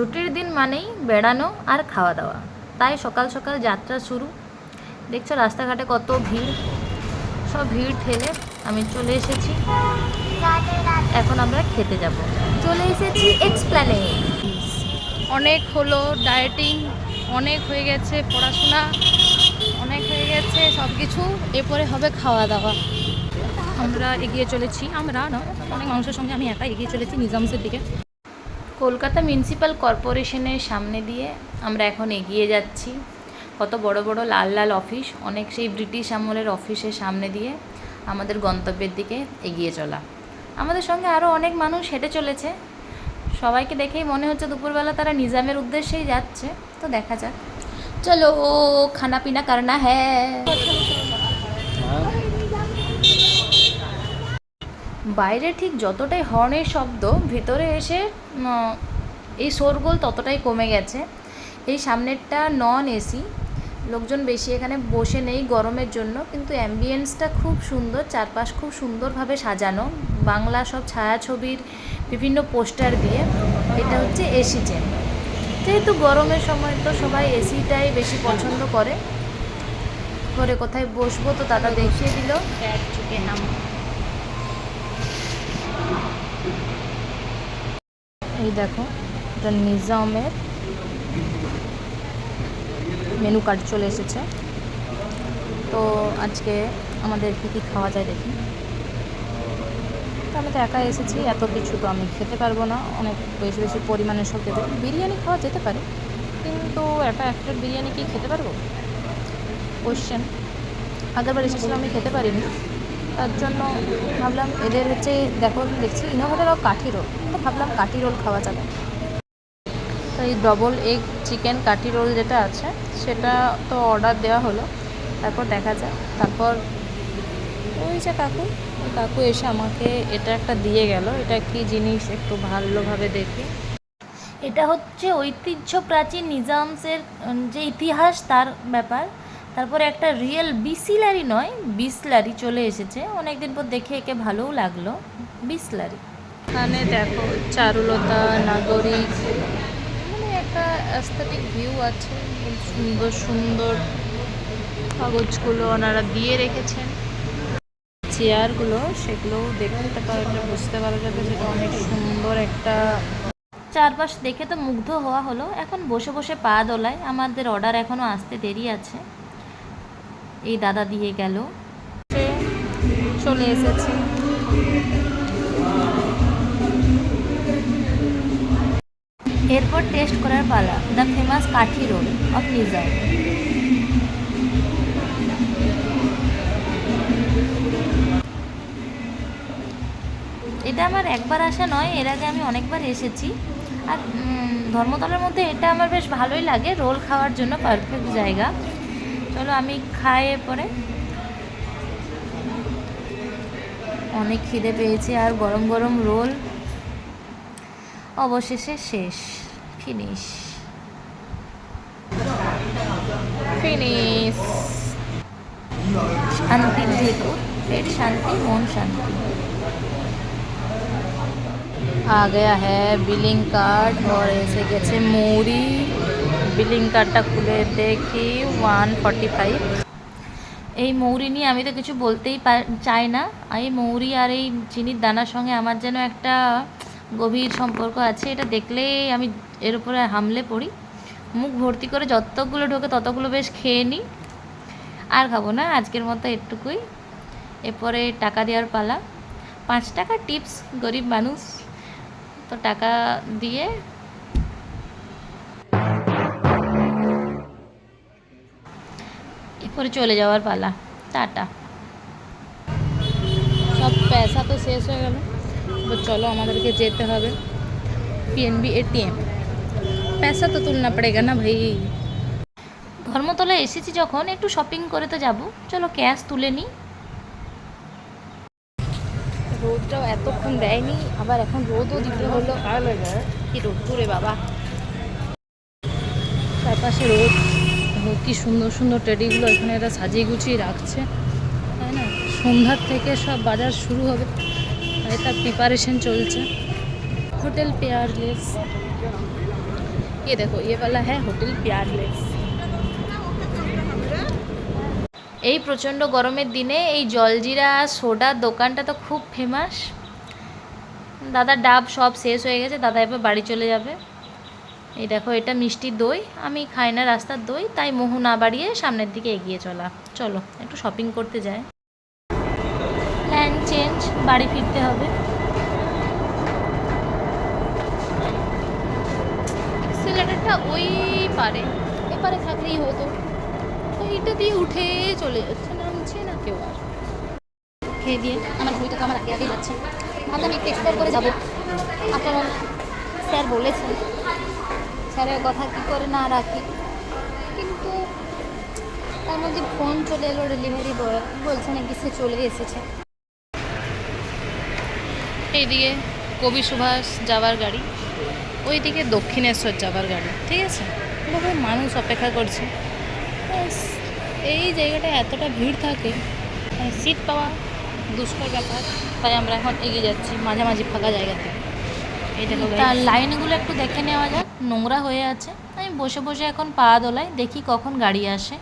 ছুটির দিন মানেই বেড়ানো আর খাওয়া দাওয়া, তাই সকাল সকাল যাত্রা শুরু। দেখছো রাস্তাঘাটে কত ভিড়, সব ভিড় ঠেলে আমি চলে এসেছি। এখন আমরা খেতে যাব। চলে এসেছি এক্সপ্ল্যানেড। অনেক হলো ডায়েটিং, অনেক হয়ে গেছে পড়াশোনা, অনেক হয়ে গেছে সব কিছু, এরপরে হবে খাওয়া দাওয়া। আমরা এগিয়ে চলেছি, আমরা না অনেক মানুষের সঙ্গে আমি একা এগিয়ে চলেছি নিজামসের দিকে। কলকাতা মিউনিসিপ্যাল কর্পোরেশনের সামনে দিয়ে আমরা এখন এগিয়ে যাচ্ছি। কত বড় বড় লাল লাল অফিস, অনেক সেই ব্রিটিশ আমলের অফিসের সামনে দিয়ে আমাদের গন্তব্যের দিকে এগিয়ে চলা। আমাদের সঙ্গে আরও অনেক মানুষ হেঁটে চলেছে। সবাইকে দেখেই মনে হচ্ছে দুপুরবেলা তারা নিজামের উদ্দেশ্যেই যাচ্ছে। তো দেখা যাক, চলো খানা পিনা করনা হ্যাঁ। বাইরে ঠিক যতটাই হর্নের শব্দ, ভিতরে এসে এই শোরগোল ততটাই কমে গেছে। এই সামনেরটা নন এসি, লোকজন বেশি এখানে বসে নেই গরমের জন্য, কিন্তু অ্যাম্বিয়েন্সটা খুব সুন্দর, চারপাশ খুব সুন্দরভাবে সাজানো, বাংলা সব ছায়াছবির বিভিন্ন পোস্টার দিয়ে। এটা হচ্ছে এসি চেন। যেহেতু গরমের সময় তো সবাই এসিটাই বেশি পছন্দ করে। ঘরে কোথায় বসবো তো দাদা দেখিয়ে দিল। এই দেখো, এটা নিজামের মেনু কার্ড চলে এসেছে। তো আজকে আমাদের কী কী খাওয়া যায় দেখি। তো আমি তো একা এসেছি, এত কিছু তো আমি খেতে পারবো না, অনেক বেশি বেশি পরিমাণে সব খেতে। বিরিয়ানি খাওয়া যেতে পারে, কিন্তু একা একটা বিরিয়ানি কি খেতে পারবো? কোশ্চেন। আগেরবার এসেছিলাম আমি খেতে পারিনি, তার জন্য ভাবলাম এদের হচ্ছে দেখছি ইনোভেটের কাঠি রোল, তো ভাবলাম কাঠি রোল খাওয়া যাবে। তো এই ডবল এগ চিকেন কাঠি রোল যেটা আছে সেটা তো অর্ডার দেওয়া হলো, তারপর দেখা যায়। তারপর ওই যে কাকু এসে আমাকে এটা একটা দিয়ে গেল। এটা কি জিনিস একটু ভালোভাবে দেখি। এটা হচ্ছে ঐতিহ্য প্রাচীন নিজামসের যে ইতিহাস তার ব্যাপার। তারপরে একটা রিয়েল বিসলারি নয় বিসলারি চলে এসেছে, অনেকদিন পর দেখে একে ভালোও লাগলো। বিসলারি। এখানে দেখো চারুলতা নাগরিক, মানে একটা অ্যাস্থেটিক ভিউ আছে, সুন্দর সুন্দর কাগজগুলো ওনারা দিয়ে রেখেছেন। চেয়ারগুলো সেগুলো দেখতে পারলে বুঝতে পারা যাবে যেটা অনেক সুন্দর একটা। চারপাশ দেখে তো মুগ্ধ হওয়া হলো, এখন বসে বসে পা দোলায়। আমাদের অর্ডার এখনও আসতে দেরি আছে। এই দাদা দিয়ে গেল, চলে এসেছে। এরপর টেস্ট করার পালা, দ্য ফেমাস কাঠি রোল অফ নিজাম। এটা আমার একবার আসা নয়, এর আগে আমি অনেকবার এসেছি। আর ধর্মতলার মধ্যে এটা আমার বেশ ভালোই লাগে, রোল খাওয়ার জন্য পারফেক্ট জায়গা। চলো আমি খাই। এরপরে অনেক খিদে পেয়েছে, আর গরম গরম রোল অবশেষে শেষ। ফিনিশ। শান্তির ঢেকুর, পেট শান্তি, মন শান্তি। आ गया है बिलिंग कार्ड और এসে গেছে মৌরি। বিলিং কার্ডটা খুলে দেখি 145। এই মৌরি নিয়ে আমি তো কিছু বলতেই চাই না। এই মৌরি আর এই চিনির দানার সঙ্গে আমার যেন একটা গভীর সম্পর্ক আছে। এটা দেখলেই আমি এর উপরে হামলে পড়ি। মুখ ভর্তি করে যতগুলো ঢোকে ততগুলো বেশ খেয়ে নিই, আর খাবো না আজকের মতো এটুকুই। এরপরে টাকা দেওয়ার পালা। 5 টাকা টিপস, গরিব মানুষ তো টাকা দিয়ে এরপরে চলে যাওয়ার পালা। টাটা। সব পয়সা তো শেষ হয়ে গেল, তো চলো আমাদেরকে যেতে হবে পিএনবি এটিএম। পয়সা তো তুলনা পড়েগা না ভাই। ধর্মতলায় এসেছি যখন, একটু শপিং করে তো যাব, চলো ক্যাশ তুলে নিই। রোদটাও এতক্ষণ দেয়নি, আবার এখন রোদও দিতে হলো। কি রোদ্দুরে বাবা, চারপাশে রোদ। কি সুন্দর সুন্দর টেডিগুলো এখানে এরা সাজিয়ে গুছিয়ে রাখছে, তাই না? সন্ধ্যার থেকে সব বাজার শুরু হবে, তাই তার প্রিপারেশন চলছে। হোটেল পেয়ারলেস, ये देखो ये वाला है होटल प्यारलेस। এই প্রচণ্ড গরমের দিনে এই জলজিরা সোডার দোকানটা তো খুব ফেমাস। দাদা ডাব সব শেষ হয়ে গেছে, দাদা এবার বাড়ি চলে যাবে। এই দেখো এটা মিষ্টি দই, আমি খাই না রাস্তার দই, তাই মোহ না বাড়িয়ে সামনের দিকে এগিয়ে চলো একটু শপিং করতে যাই। প্ল্যান চেঞ্জ, বাড়ি ফিরতে হবে। সিলেটারটা ওই পারে, এপারে থাকলেই হতো, ওইটা দিয়ে উঠে চলে যাচ্ছে, নামছে না কেউ আর। খেয়ে দিয়ে আমার বইটা তো আমার আগে আগে যাচ্ছে, ভাবলাম একটু এক্সপ্লোর করে যাবো। আপনারা স্যার বলেছেন, স্যারের কথা কী করে না রাখি, কিন্তু তার মধ্যে ফোন চলে এলো ডেলিভারি বয়, বলছে নাকি সে চলে এসেছে। এইদিকে কবি সুভাষ যাওয়ার গাড়ি, ওইদিকে দক্ষিণেশ্বর যাওয়ার গাড়ি, ঠিক আছে। বহু মানুষ অপেক্ষা করছে, এই জায়গাটায় এতটা ভিড় থাকে, সিট পাওয়া দুষ্কর ব্যাপার, তাই আমরা এখন এগিয়ে যাচ্ছি মাঝামাঝি ফাঁকা জায়গা থেকে। এই দেখো তার লাইনগুলো একটু দেখে নেওয়া যাক, নোংরা হয়ে আছে। আমি বসে বসে এখন পা দোলাই, দেখি কখন গাড়ি আসে।